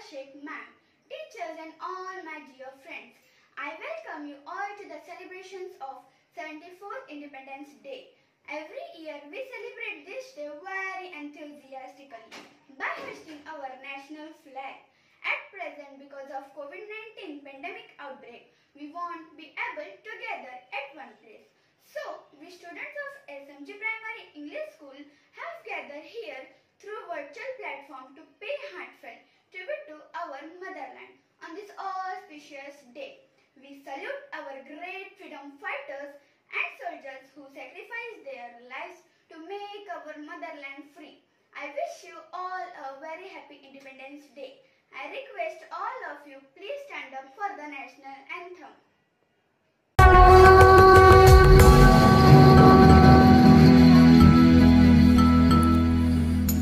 Sheikh ma'am, teachers and all my dear friends. I welcome you all to the celebrations of 74th Independence Day. Every year we celebrate this day very enthusiastically by hoisting our national flag. At present, because of COVID-19 pandemic outbreak, we won't be able to gather at one place. So, we students of SMG Primary English School have gathered here through virtual platform to pay heartfelt tribute to our motherland on this auspicious day. We salute our great freedom fighters and soldiers who sacrificed their lives to make our motherland free. I wish you all a very happy Independence Day. I request all of you please stand up for the national anthem.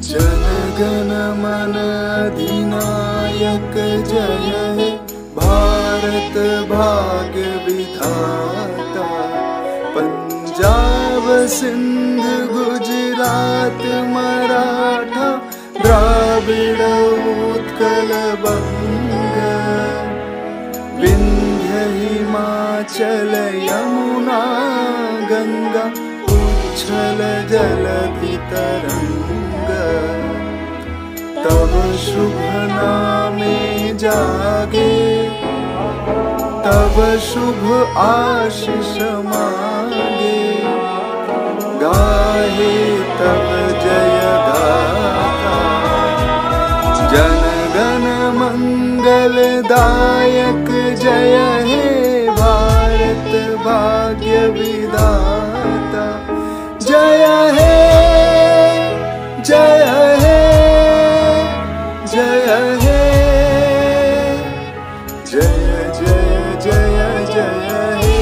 जनगण मन अधिनायक जय हे भारत भाग्य विधाता। पंजाब सिंध गुजरात मराठा द्राविड़ उत्कल बंग। विंध्य हिमाचल यमुना गंगा उच्छल जलधि तरंग। तब शुभ नामे जागे तब शुभ आशीष मांगे। गाहे तब जय गाथा जन गण मंगलदायक जय हे भारत भाग्य विधाता। जय हे जय हे जय हे जय जय जय जय हे।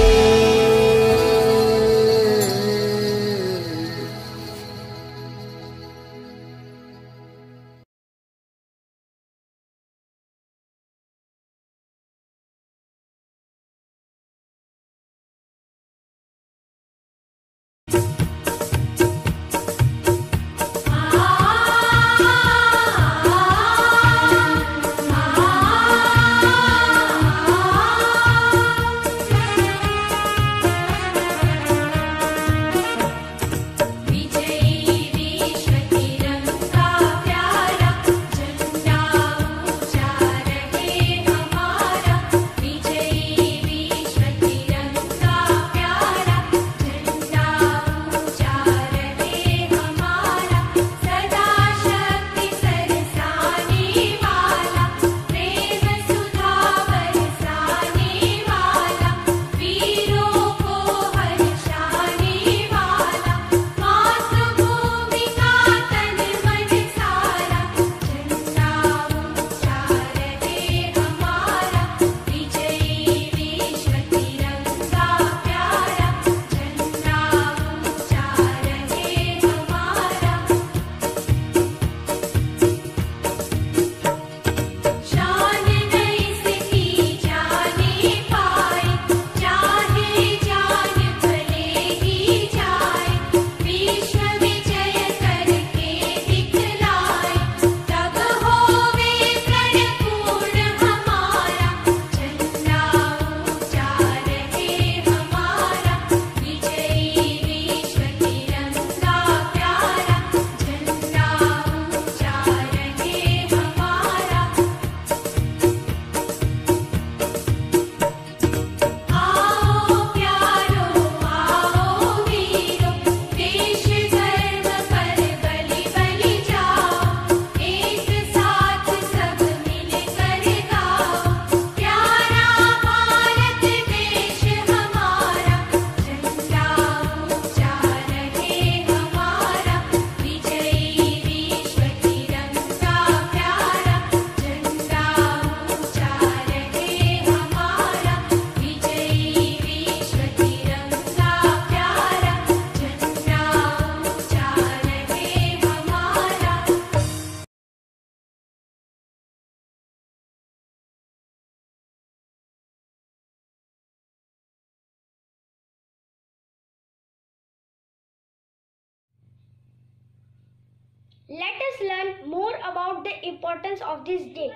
Let us learn more about the importance of this day.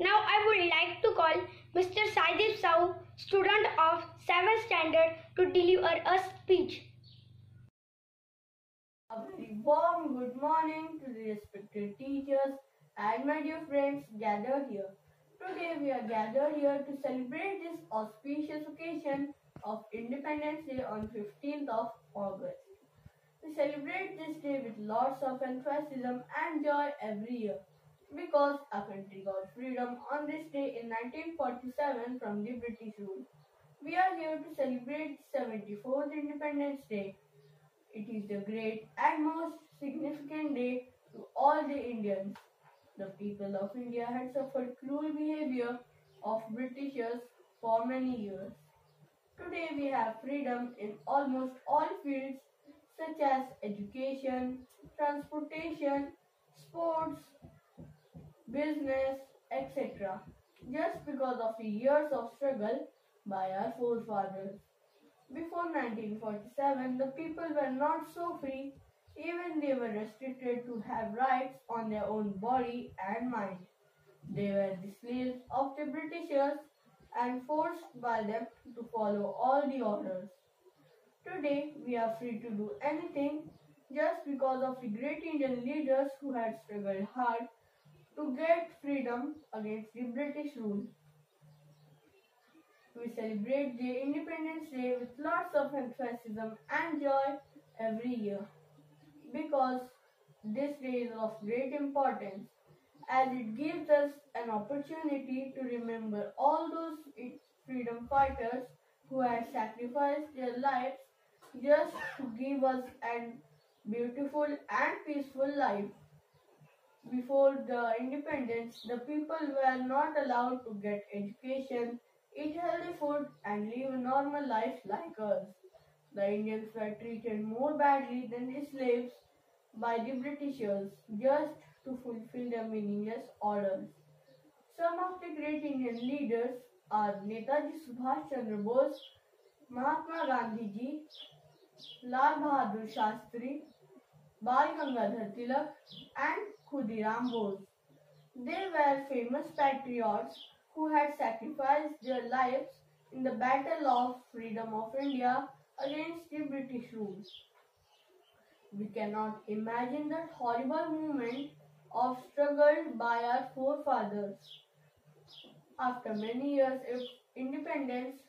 Now I would like to call Mr. Saidip Sahu, student of 7th standard, to deliver a speech. A very warm good morning to the respected teachers and my dear friends gathered here. Today we are gathered here to celebrate this auspicious occasion of Independence Day on 15th of August. We celebrate this day with lots of enthusiasm and joy every year because our country got freedom on this day in 1947 from the British rule. We are here to celebrate 74th Independence Day. It is the great and most significant day to all the Indians. The people of India had suffered cruel behavior of Britishers for many years. Today we have freedom in almost all fields such as education, transportation, sports, business, etc. just because of the years of struggle by our forefathers. Before 1947, the people were not so free, even they were restricted to have rights on their own body and mind. They were the slaves of the Britishers and forced by them to follow all the orders. Today, we are free to do anything just because of the great Indian leaders who had struggled hard to get freedom against the British rule. We celebrate the Independence Day with lots of enthusiasm and joy every year because this day is of great importance as it gives us an opportunity to remember all those freedom fighters who had sacrificed their lives just to give us a beautiful and peaceful life. Before the independence, the people were not allowed to get education, eat healthy food and live a normal life like us. The Indians were treated more badly than the slaves by the Britishers just to fulfill their meaningless orders. Some of the great Indian leaders are Netaji Subhash Chandra Bose, Mahatma Gandhi Ji, Lal Bahadur Shastri, Bal Gangadhar Tilak and Khudiram Bose. They were famous patriots who had sacrificed their lives in the battle of freedom of India against the British rule. We cannot imagine that horrible moment of struggle by our forefathers. After many years of independence,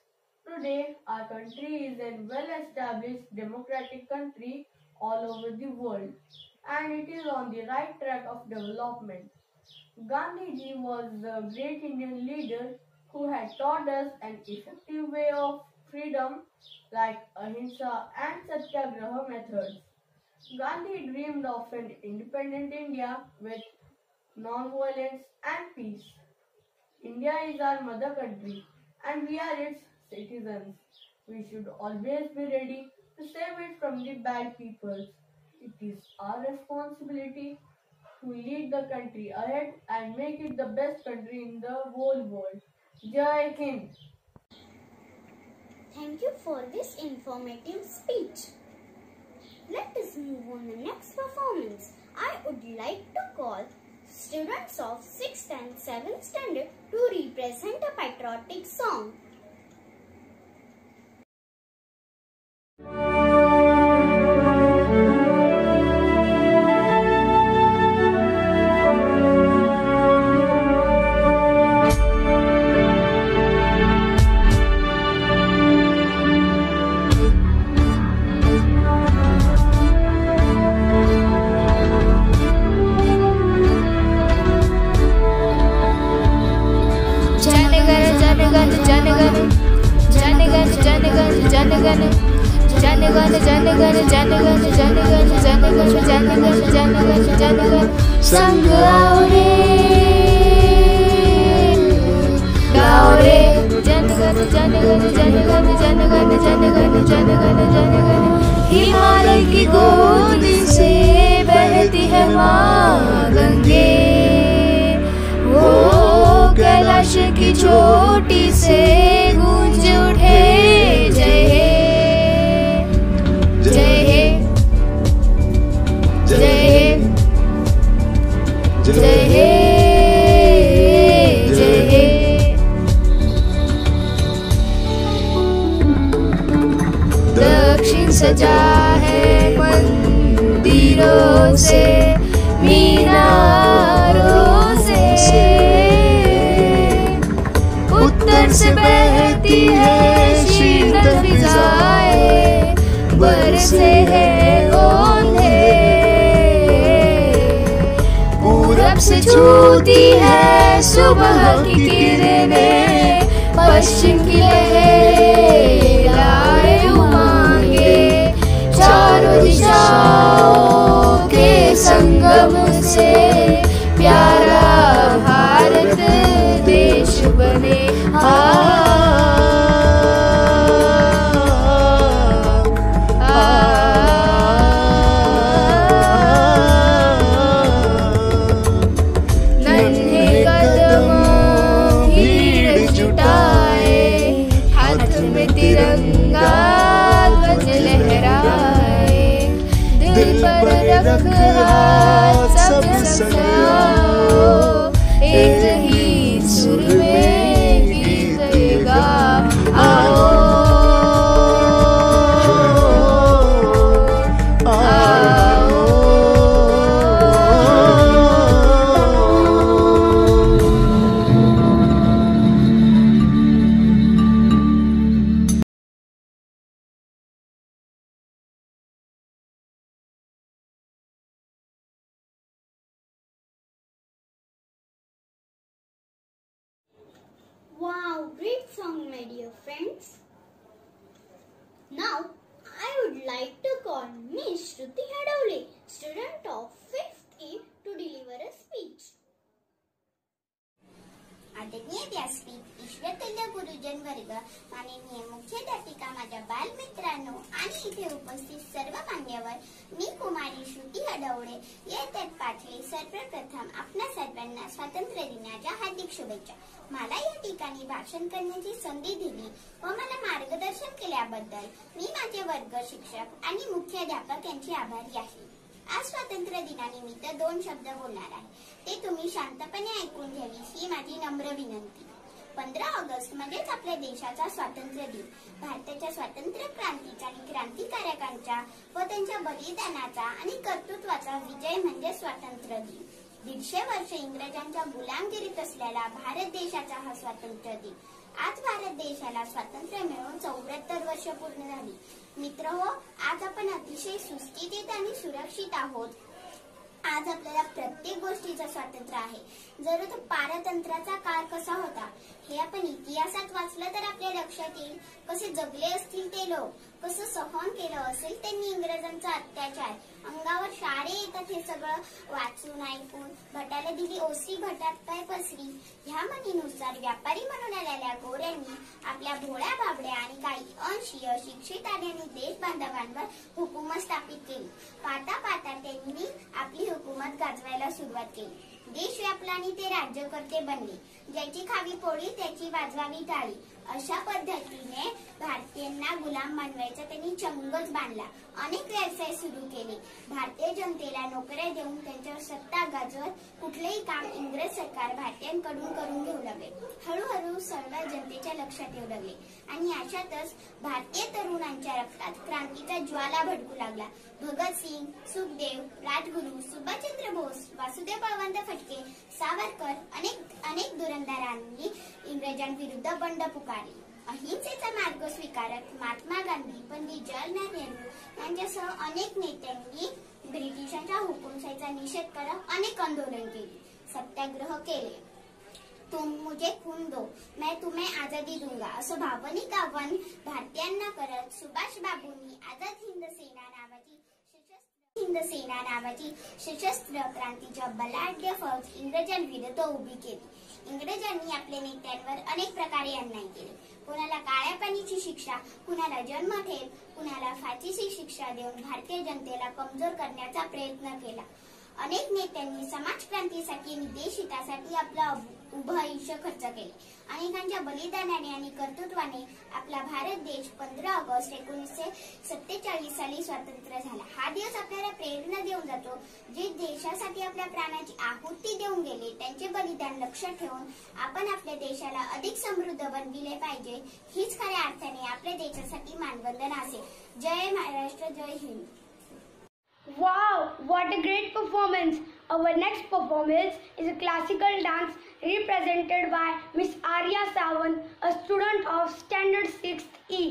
today our country is a well-established democratic country all over the world and it is on the right track of development. Gandhiji was the great Indian leader who had taught us an effective way of freedom like ahimsa and satyagraha methods. Gandhi dreamed of an independent India with non-violence and peace. India is our mother country and we are its citizens. We should always be ready to save it from the bad peoples. It is our responsibility to lead the country ahead and make it the best country in the whole world. Jai Hind! Thank you for this informative speech. Let us move on to the next performance. I would like to call students of 6th and 7th standard to represent a patriotic song. संग आओ रे गाओ रे हिमालय की गोद से बहती है माँ गंगे, वो कैलाश की चोटी से गूंज उठे जय हे जय हे जय हे जय हे जय सजा है मंदिरों से, मीनारों से। उत्तर से बहती है शीतल फिजाएं, बरसे है ओंधे। पूरब से छूती है सुबह की किरणें, पश्चिम की लहरें लाए उमंगे। चारों दिशाओं के संगम से प्यारा भारत देश बने। नन्हे कदमों भीड़ जुटाए, हाथ में तिरंगा ध्वज लहराए। दिल पर रख हाथ सब सजाओ, एक ही सुर में गीत गाओ। Wow, great song, my dear friends. Now, I would like to call Miss Shruti Hadavle, student of 5th E, to deliver a speech. आदरणीय व्यासपीठ, ईश्वरतुल्य गुरुजन वर्ग, माननीय मुख्याध्यापिका, माझ्या बालमित्रांनो आणि इथे उपस्थित सर्व मान्यवर, मी कुमारी श्रुती हडवळे, इयत्ता 5वी. सर्वप्रथम आपणा सर्वांना स्वातंत्र्य दिनाच्या हार्दिक शुभेच्छा. मला या ठिकाणी भाषण करण्याची संधी दिली व मला मार्गदर्शन केल्याबद्दल मी माझे वर्ग शिक्षक आणि मुख्याध्यापक यांचे आभारी आहे. आज स्वातंत्र्य दिनानिमित्त 2 शब्द बोलणार आहे, ते तुम्ही शांतपणे ऐकून घ्यावी ही माझी नम्र विनंती. 15 ऑगस्ट म्हणजेच आपल्या देशाचा स्वातंत्र्य दिन. भारताच्या स्वातंत्र्य क्रांतीचा आणि क्रांतिकारकांच्या व त्यांच्या बलिदानाचा आणि कर्तृत्वाचा विजय म्हणजे स्वातंत्र्य दिन. 150 वर्ष इंग्रजांच्या गुलामगिरीत असलेला भारत देशाचा हा स्वातंत्र्य दिन. आज भारत देशाला स्वातंत्र्य मिळून 74 वर्ष पूर्ण झाली. मित्रहो, आज आपण अतिशय सुस्थितीत आणि सुरक्षित आहोत. आज आपल्याला प्रत्येक गोष्टीचं स्वातंत्र्य आहे. जर तो पारतंत्र्याचा काळ कसा होता हे आपण इतिहासात वाचलं तर आपल्या लक्षात येईल. कसे जगले असतील ते लोक, कसं सहन केलं असेल त्यांनी इंग्रजांचा अत्याचार. अंगावर शाळे येतात हे सगळं वाचून ऐकून. भटाला दिली ओसरी, भटात पाय पसरी. ह्या म्हणीनुसार व्यापारी म्हणून आलेल्या गोऱ्यांनी आपल्या भोळ्या बाबड्या आणि काही अंशीय शिक्षित आल्याने देश बांधवांवर हुकूमत स्थापित केली. पाता पाता त्यांनी आपली हुकूमत गाजवायला सुरुवात केली. देश व्यापला आणि ते राज्यकर्ते बनले. ज्याची खावी पोळी त्याची वाजवावी टाळी. अशा पद्धतीने भारतीयांना गुलाम बनवायचा त्यांनी चंगच बांधला. अनेक व्यवसाय सुरू केले. भारतीय जनतेला नोकऱ्या देऊन त्यांच्यावर सत्ता गाजवत कुठलेही काम इंग्रज सरकार भारतीयांकडून करून घेऊ लागले. हळूहळू सर्व जनतेच्या लक्षात येऊ लागले आणि अशातच भारतीय तरुणांच्या रक्तात क्रांतीचा ज्वाला भडकू लागला. भगतसिंग, सुखदेव, राजगुरू, सुभाषचंद्र बोस, वासुदेव बळवंत फडके, सावरकर अनेक धुरंधरांनी इंग्रजांविरुद्ध बंड पुकारली. अहिंसेचा मार्ग स्वीकारत महात्मा गांधी, पंडित जवाहरलाल नेहरू यांच्यासह अनेक नेत्यांनी ब्रिटिशांच्या हुकुमशाहीचा निषेध करत अनेक आंदोलन केली, सत्याग्रह केले. तुम मुझे खून दो, मैं तुम्हें आजादी दूंगा असं भावनिक आव्हान भारतीयांना करत सुभाष बाबूंनी आझाद हिंद सेना नावाची सशस्त्र क्रांतीच्या बलाढ्य फौज इंग्रजांविरुद्ध उभी केली. इंग्रजांनी आपल्या नेत्यांवर अनेक प्रकारे अन्याय केले. कुणाला काळ्या पाण्याची शिक्षा, कुणाला जन्मठेप, कुणाला फाशीची शिक्षा देऊन भारतीय जनतेला कमजोर करण्याचा प्रयत्न केला. अनेक नेत्यांनी समाज क्रांतीसाठी आणि देश हितासाठी आपला उभं आयुष्य खर्च केले. अनेकांच्या बलिदानाने आणि कर्तृत्वाने आपला भारत देश 15 ऑगस्ट 1947 साली स्वतंत्र झाला. हा दिवस आपल्याला प्रेरणा देऊन जातो. जे देशासाठी आपल्या प्राणाची आहुती देऊन गेले त्यांचे बलिदान लक्षात ठेवून आपण आपल्या देशाला अधिक समृद्ध बनविले पाहिजे. हीच खऱ्या अर्थाने आपल्या देशासाठी मानवंदना असेल. जय महाराष्ट्र, जय Hind. Wow, what a great performance! Our next performance is a classical dance represented by Miss Arya Sawan, a student of Standard 6th E.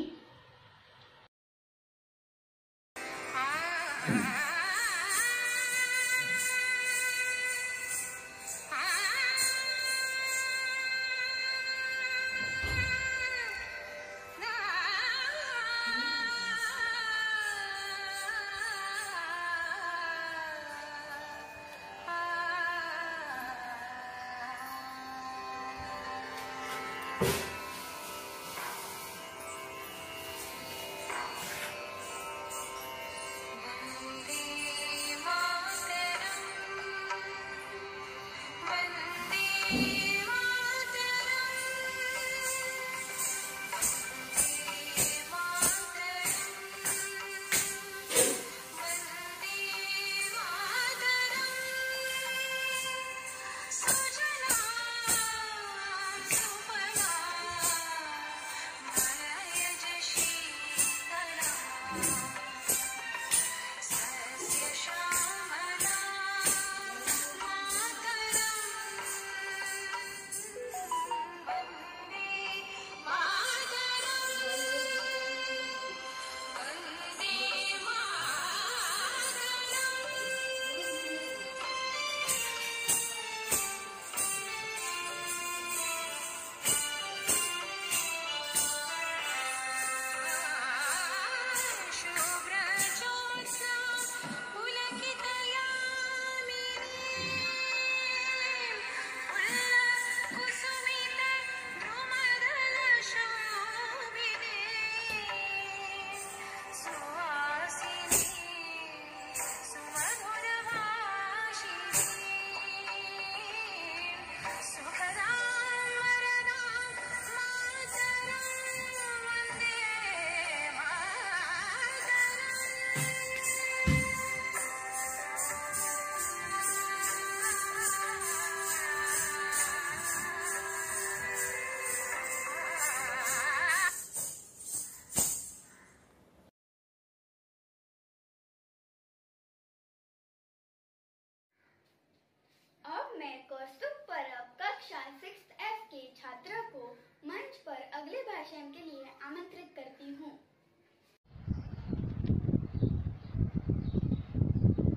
अब मैं कौस्तुभ परब कक्षा 6th F के छात्रों को मंच पर अगले भाषण के लिए आमंत्रित करती हूँ.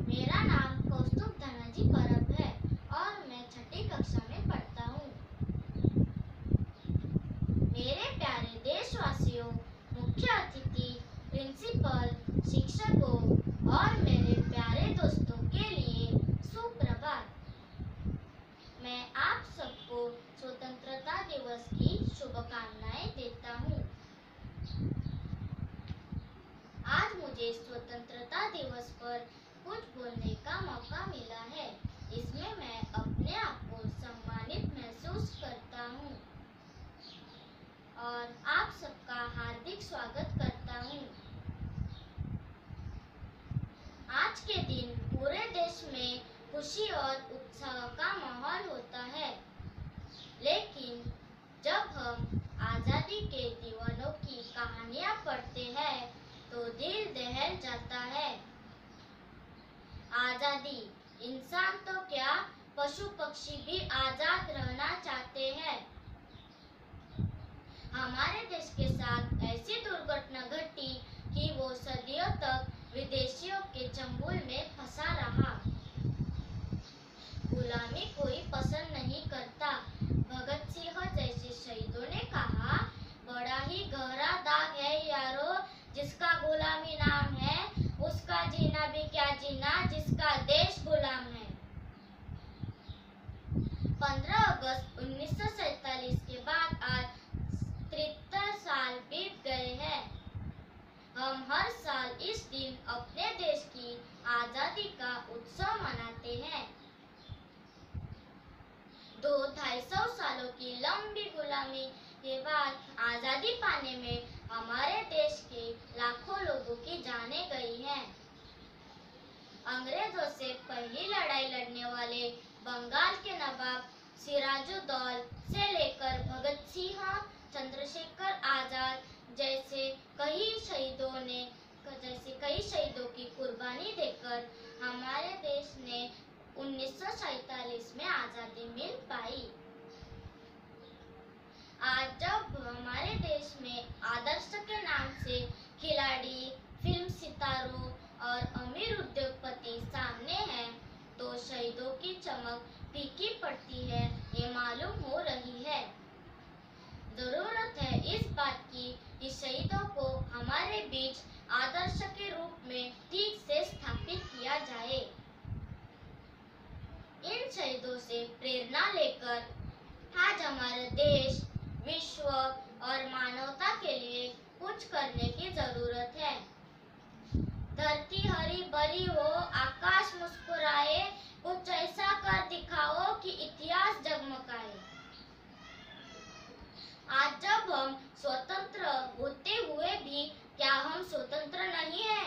मेरा नाम कौस्तुभ धनाजी परब है और मैं 6ठी कक्षा में पढ़ता हूँ. मेरे प्यारे देशवासियों, मुख्य अतिथि, प्रिंसिपल, शिक्षकों और मेरे प्यारे दोस्तों के लिए सुप्रभात. मैं आप सबको स्वतंत्रता दिवस की शुभकामनाएं देता हूँ. आज मुझे स्वतंत्रता दिवस पर कुछ बोलने का मौका मिला है. इसमें मैं अपने आप को सम्मानित महसूस करता हूँ और आप सबका हार्दिक स्वागत करता हूँ. आज के दिन पूरे देश में खुशी और उत्साह का माहौल होता है. लेकिन जब हम आज़ादी के दीवानों की कहानियाँ पढ़ते हैं तो दिल दहल जाता है. आज़ादी, इंसान तो क्या पशु पक्षी भी आज़ाद रहना चाहते हैं. हमारे देश के साथ ऐसी दुर्घटना घटी कि वो सदियों तक विदेशियों के चंगुल में फंसा रहा. गुलामी कोई पसंद नहीं करता. भगत सिंह जैसे शहीदों ने कहा, बड़ा ही गहरा दाग है यारो जिसका गुलामी नाम है, उसका जीना भी क्या जीना जिसका देश गुलाम है. 15 अगस्त 1947 के बाद आज 73 साल बीत गए हैं. हम हर साल इस दिन अपने देश की आज़ादी का उत्सव मनाते हैं. 200-250 सालों की लंबी गुलामी के बाद आजादी पाने में हमारे देश के लाखों लोगों की जानें गई हैं। अंग्रेजों से पहली लड़ाई लड़ने वाले बंगाल के नवाब सिराजुद्दौला से लेकर भगत सिंह, चंद्रशेखर आजाद जैसे कई शहीदों की कुर्बानी देकर हमारे देश ने 1947 में आजादी मिल पाई। आज जब हमारे देश में आदर्श के नाम से खिलाड़ी, फिल्म सितारों और अमीर उद्योगपति सामने हैं, तो शहीदों की चमक फीकी पड़ती है, ये मालूम हो रही है। जरूरत है इस बात की कि शहीदों को हमारे बीच आदर्श के रूप में ठीक से स्थापित किया जाए। इन शहीदों से प्रेरणा लेकर आज हमारे देश, विश्व और मानवता के लिए कुछ करने की जरूरत है। धरती हरी भरी हो, आकाश मुस्कुराए, कुछ ऐसा कर दिखाओ कि इतिहास जगमगाए। आज जब हम स्वतंत्र होते हुए भी क्या हम स्वतंत्र नहीं है?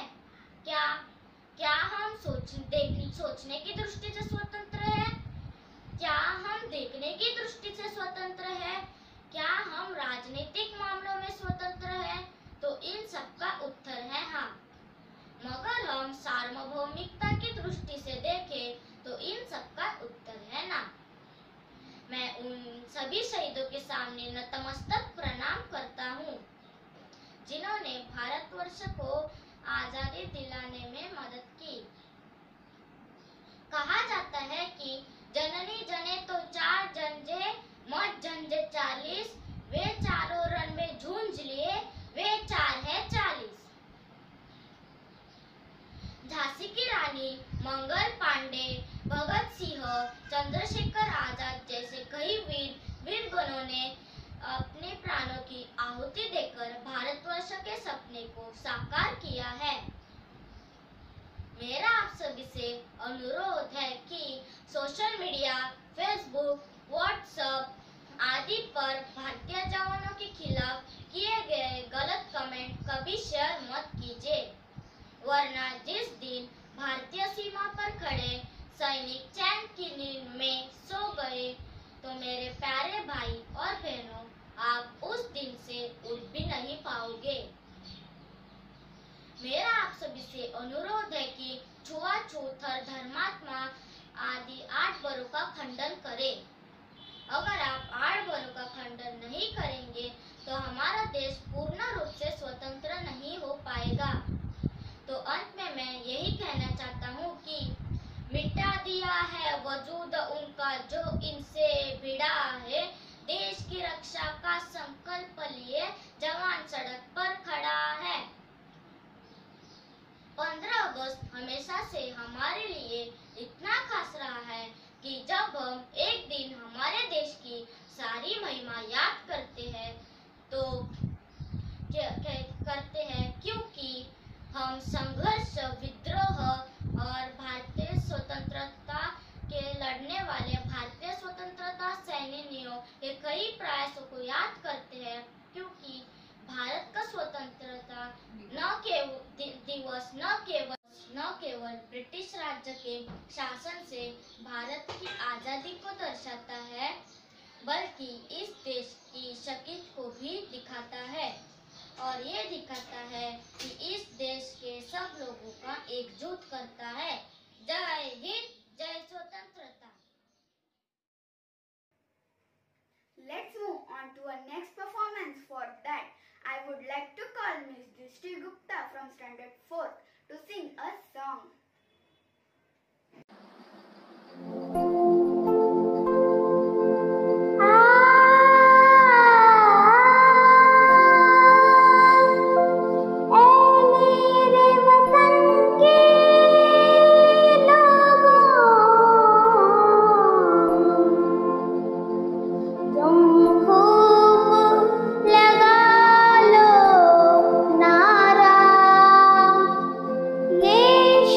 क्या हम सोचने की दृष्टि से स्वतंत्र है? क्या हम देखने की दृष्टि से स्वतंत्र है? क्या हम राजनीतिक मामलों में स्वतंत्र हैं? तो इन सबका उत्तर है हाँ। मगर हम सार्वभौमिकता की दृष्टि से देखें तो इन सबका उत्तर है ना। मैं उन सभी शहीदों के सामने नतमस्तक प्रणाम करता हूँ जिन्होंने भारतवर्ष को आजादी दिलाने में मदद की। कहा जाता है कि जननी जने तो 4 जनजे, मत जनजे 40, वे चारों रण में झूंझ लिए, वे 4 है 40। झांसी की रानी मंगल पांडे, भगत सिंह, चंद्रशेखर आजाद जैसे कई वीरगणों ने अपने प्राणों की आहुति देकर भारतवर्ष के सपने को साकार किया है। मेरा आप सभी से अनुरोध है कि सोशल मीडिया, फेसबुक, व्हाट्सएप आदि पर भारतीय जवानों के खिलाफ किए गए गलत कमेंट कभी शेयर मत कीजिए, वरना जिस दिन भारतीय सीमा पर खड़े सैनिक चैन की नींद में सो गए तो मेरे प्यारे भाई और बहनों, आप उस दिन से उठ भी नहीं पाओगे। मेरा आप सभी से अनुरोध है कि छुआछूत, धर्मात्मा आदि 8 बरों का खंडन करें। अगर आप 8 बरों का खंडन नहीं करेंगे तो हमारा देश पूर्ण रूप से स्वतंत्र नहीं हो पाएगा। तो अंत में मैं यही कहना चाहता हूँ कि मिटा दिया है वजूद उनका जो इनसे भिड़ा है, देश की रक्षा का संकल्प लिए जवान सड़क पर खड़ा है। 15 अगस्त हमेशा से हमारे लिए इतना खास रहा है कि जब हम एक दिन हमारे देश की सारी महिमा याद करते हैं तो करते हैं क्योंकि हम संघर्ष, विद्रोह और भारतीय स्वतंत्रता के लड़ने वाले भारतीय स्वतंत्रता सेनानियों के कई प्रयासों को याद करते हैं, क्योंकि भारत का स्वतंत्रता दिवस न केवल ब्रिटिश राज्य के शासन से भारत की आजादी को दर्शाता है, बल्कि इस देश की शक्ति को भी दिखाता है और ये दिखाता है कि इस देश के सब लोगों का एकजुट करता है। जय हिंद, जय स्वतंत्रता। Let's move on to our next performance. For that, I would like to call Ms. Drishti Gupta from Standard 4 to sing a song. देश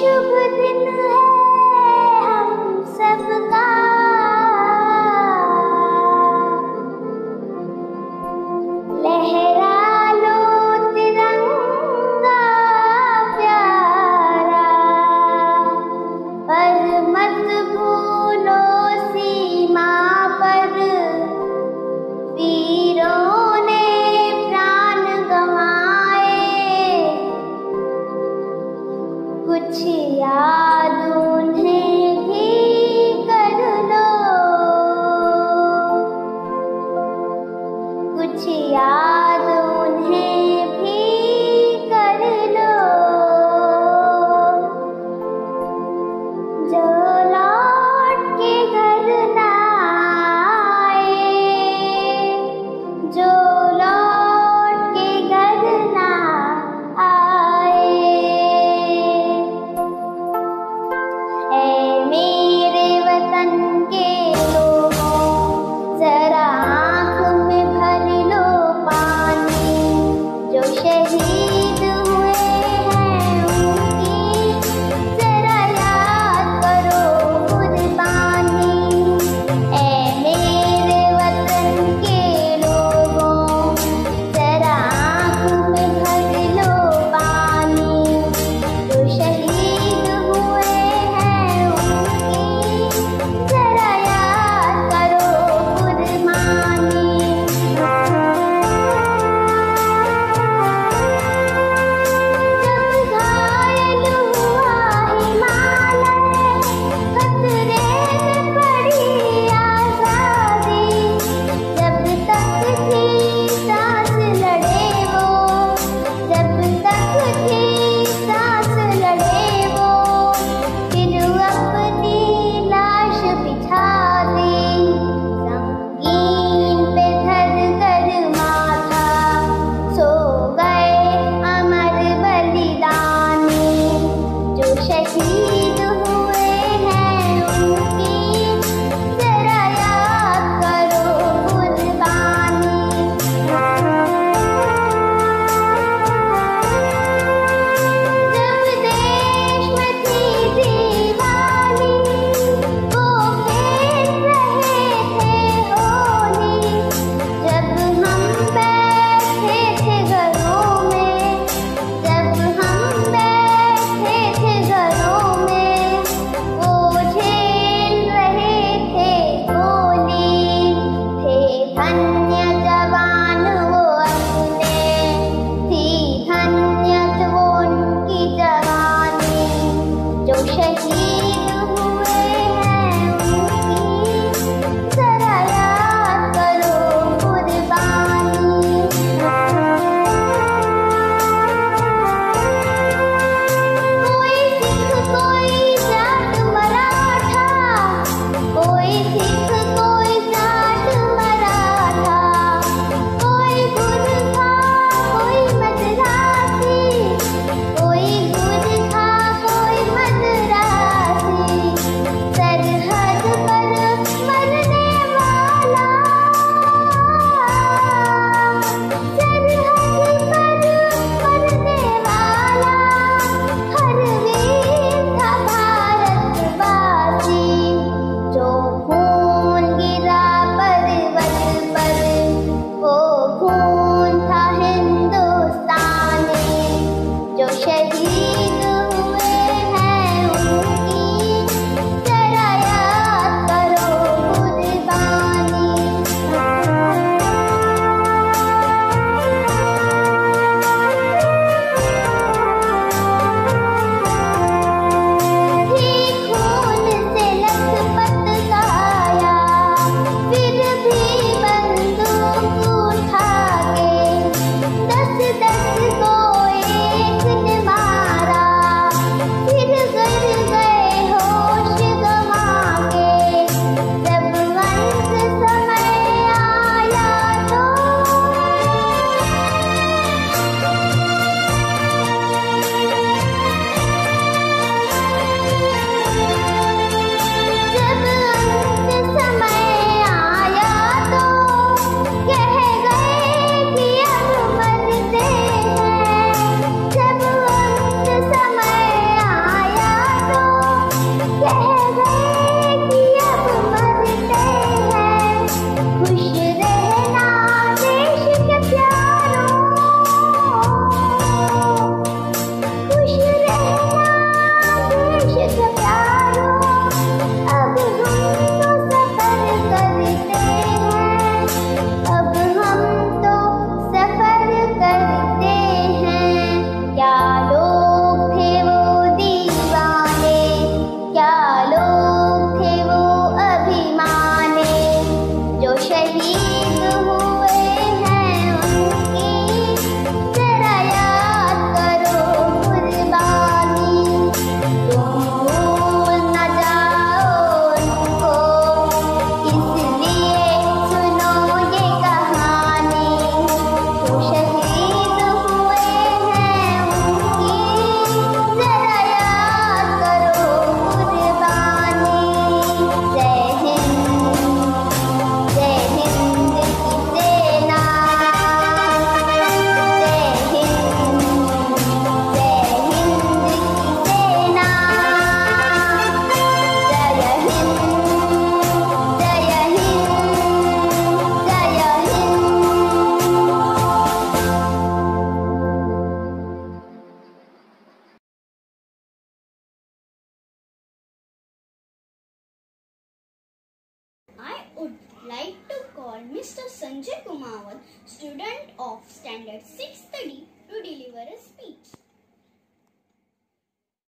Mr. Sanjay Kumawat, student of Standard 6 study, to deliver a speech.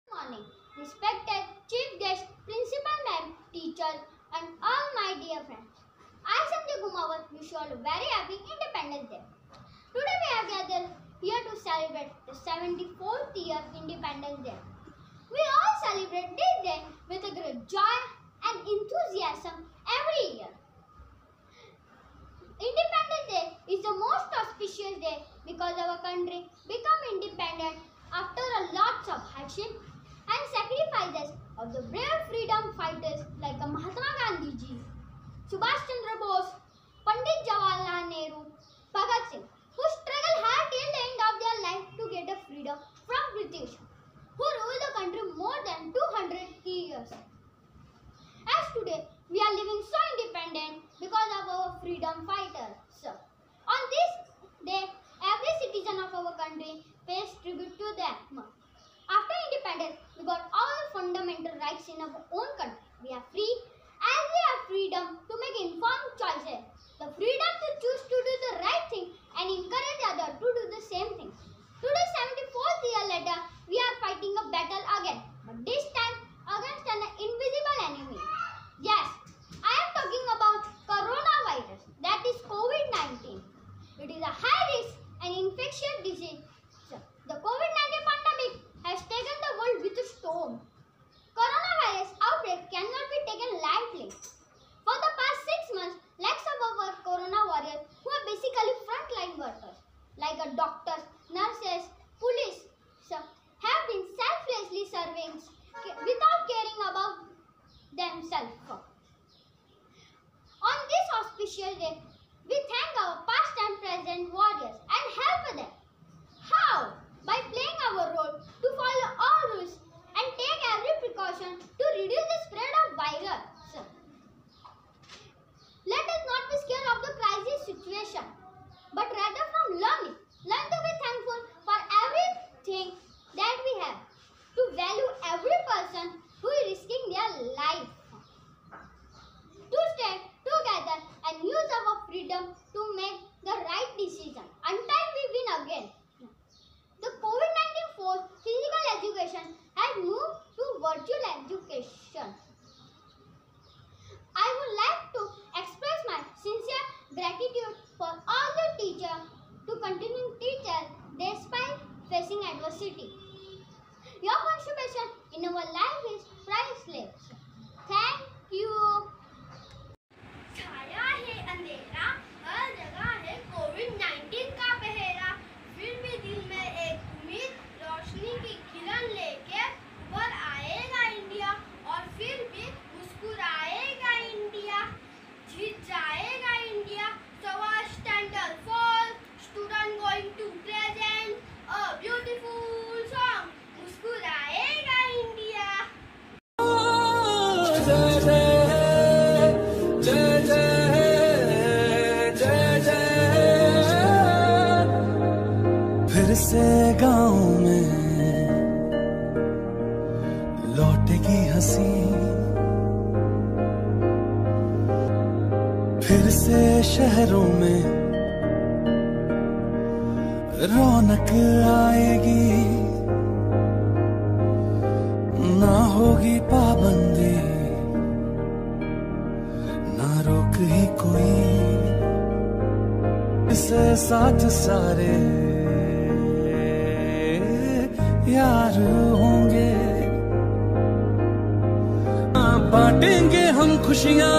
Good morning, respected chief guest, principal ma'am, teachers, and all my dear friends. I, Sanjay Kumawat, wish you all a very happy Independence Day. Today we are gathered here to celebrate the 74th year Independence Day. We all celebrate this day with a great joy and enthusiasm every year. Independence Day is the most auspicious day because our country became independent after a lots of hardship and sacrifices of the brave freedom fighters like Mahatma Gandhi ji, Subhash Chandra Bose, Pandit Jawaharlal Nehru, Bhagat Singh, who struggled hard till the end of their life to get the freedom from British, who ruled the country more than 200 years. As today, we are living so independent because of our freedom fighters. On this day, every citizen of our country pays tribute to them. After independence, we got all the fundamental rights in our own country. We are free as we have freedom to make informed choices. The freedom to choose to do the right thing and encourage others to do the same thing. Today, 74th year later, we are fighting a battle again, but this time against an invisible enemy. Yes, I am talking about coronavirus, that is COVID-19. It is a high risk and infectious disease. The COVID-19 pandemic has taken the world with a storm. Coronavirus outbreak cannot be taken lightly. For the past 6 months, lakhs of our corona warriors, who are basically frontline workers, like doctors, nurses, police, have been selflessly serving without caring about themselves. On this auspicious day, we thank our past and present warriors and help them. How? By playing our role to follow all rules and take every precaution to reduce the spread of virus. Let us not be scared of the crisis situation, but rather from learning. Learn to be thankful for everything that we have, to value every person who is risking their life, to stay together and use our freedom to make the right decision until we win again. The COVID-19 forced physical education has moved to virtual education. I would like to express my sincere gratitude for all the teachers to continue teaching despite facing adversity. Your contribution in our life is priceless. Thank you. छाया है अंधेरा, हर जगह है कोविड-19 का पहरा, फिर भी दिल में एक उम्मीद, रोशनी की किरण लेके उभर आएगा इंडिया, और फिर भी मुस्कुराएगा इंडिया, जीत जाएगा India. So our standard for student going to present a beautiful song, मुस्कुराएगा इंडिया. फिर से गाँव में लौटेगी हंसी, फिर से शहरों में रौनक आएगी, ना होगी पाबंदी, ना रोक ही कोई, इसे साथ सारे यार होंगे, बांटेंगे हम खुशियाँ,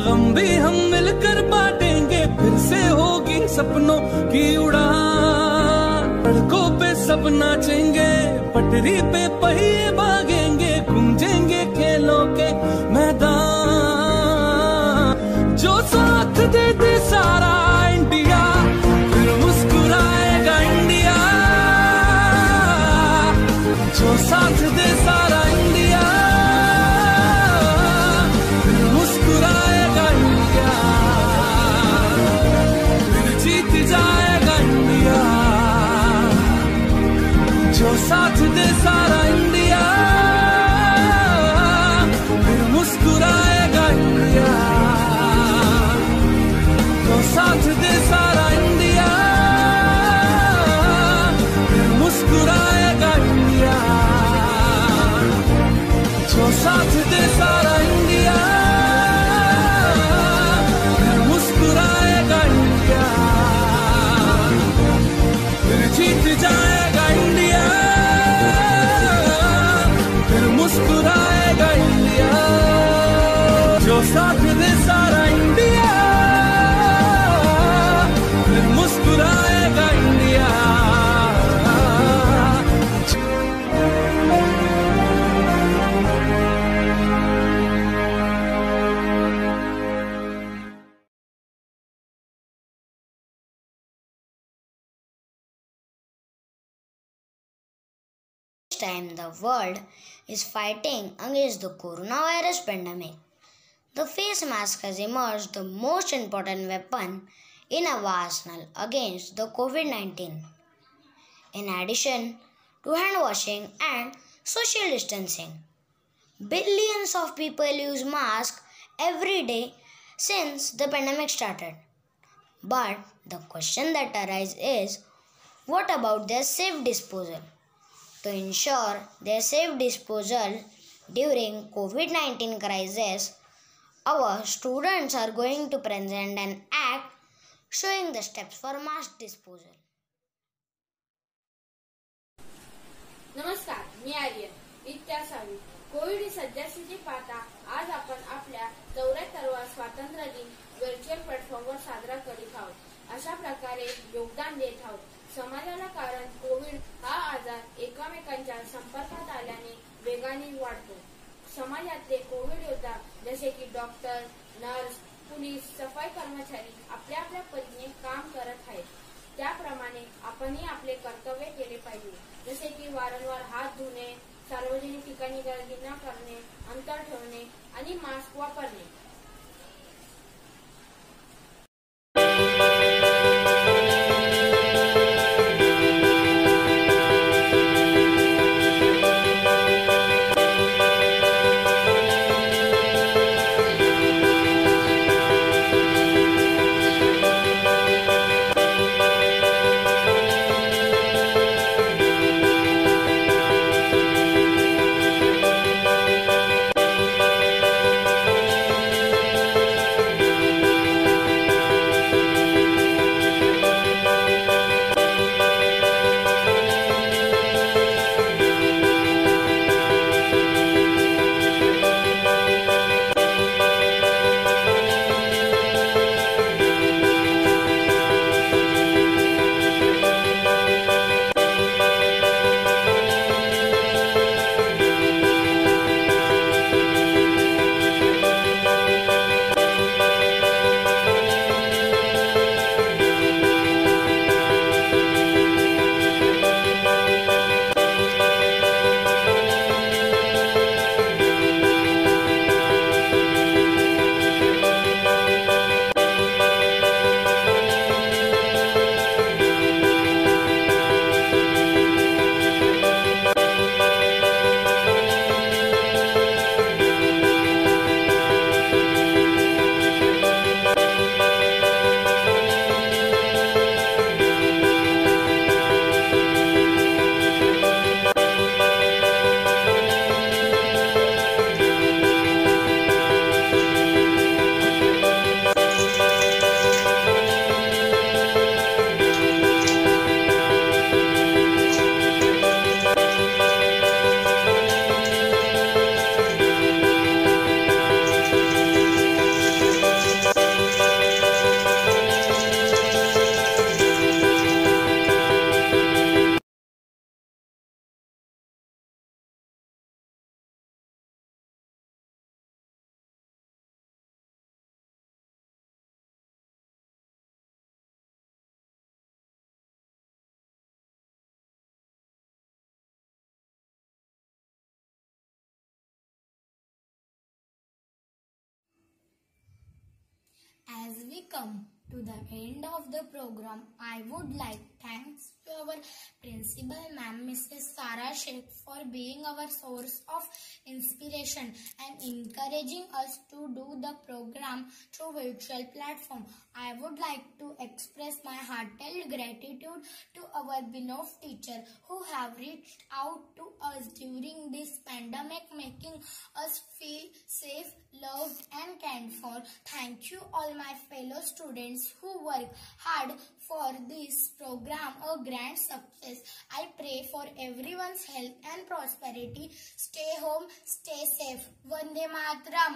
गम भी हम मिलकर बांटेंगे, फिर से होगी सपनों की उड़ान, सड़कों पे सब नाचेंगे, पटरी पे पहिए भागेंगे, गूंजेंगे खेलों के मैदान, जो साथ दे दे सारा इंडिया, फिर मुस्कुराएगा इंडिया, जो साथ दे सारा इंडिया, फिर मुस्कुराएगा इंडिया, फिर जीत जाएगा इंडिया, जो साथ दे सारा इंडिया, फिर मुस्कुराएगा इंडिया, जो जीत जाएगा इंडिया, फिर मुस्कुराएगा इंडिया, जो साथ दे सारा इंडिया, फिर मुस्कुराएगा India. This time the world is fighting against the coronavirus pandemic. The face mask has emerged the most important weapon in our arsenal against the COVID-19. In addition to hand washing and social distancing, billions of people use masks every day since the pandemic started. But the question that arises is, what about their safe disposal? To ensure their safe disposal during COVID-19 crisis, our students are going to present an act showing the steps for mask disposal. नमस्कार, मी आर्यन विद्या सावी. Covid ही सध्यास्थिती पाहता आज आपण आपल्या 74वा स्वातंत्र्य दिन virtual प्लॅटफॉर्मवर साजरा करीत आहोत. अशा प्रकारे योगदान देत आहोत समाजाला, कारण कोविड हा आजार एकमेकांच्या संपर्कात आल्याने वेगाने वाढतो. समाजातले कोविड योद्धा जसे की डॉक्टर, नर्स, पोलीस, सफाई कर्मचारी आपल्या आपल्या परीने काम करत आहेत. त्याप्रमाणे आपणही आपले कर्तव्य केले पाहिजे, जसे की वारंवार हात धुणे, सार्वजनिक ठिकाणी गर्दी न करणे, अंतर ठेवणे आणि मास्क वापरणे. As we come to the end of the program, I would like thanks to our principal ma'am, Mrs. Sara Sheikh for being our source of inspiration and encouraging us to do the program through virtual platform. I would like to express my heartfelt gratitude to our beloved teacher who have reached out to us during this pandemic, making us feel safe, loved and cared for. Thank you all my fellow students who work hard for this program a grand success. I pray for everyone's health and prosperity. Stay home, stay safe. Vande Mataram.